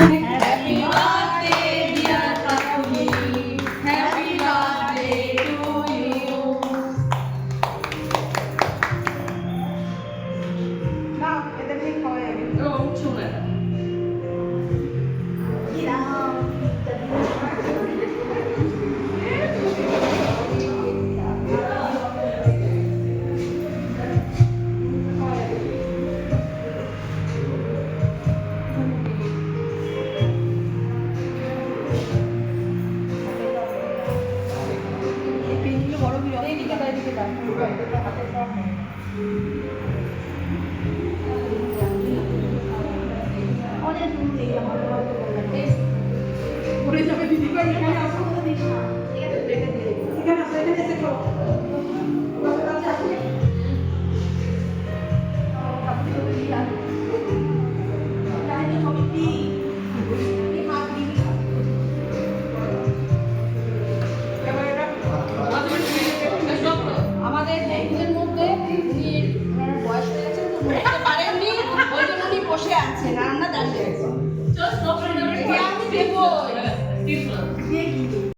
Happy birthday, dear Kakuli. Happy birthday to you. না এটা ঠিক হয় আগে ও চলে না। এই পেনগুলো বড় বিরক্ত এইদিকে দাও এদিকে দাও হাতে সব নেই অনেক দূর নেই আমার হয়তো বললাম ঘুরে যাবে দিদি ভাই এখানে আসো তো দিস না ঠিক আছে রেখে দিয়ে এখানে আসো এখানে এসে খাও আমাদের বন্ধুদের মধ্যে উনি ওনার বয়স হয়ে গেছে তো উঠতে পারেননি, ওই জন্য উনি বসে আছেন, রান্না দাঁড়িয়ে আছে। আমি দেবো।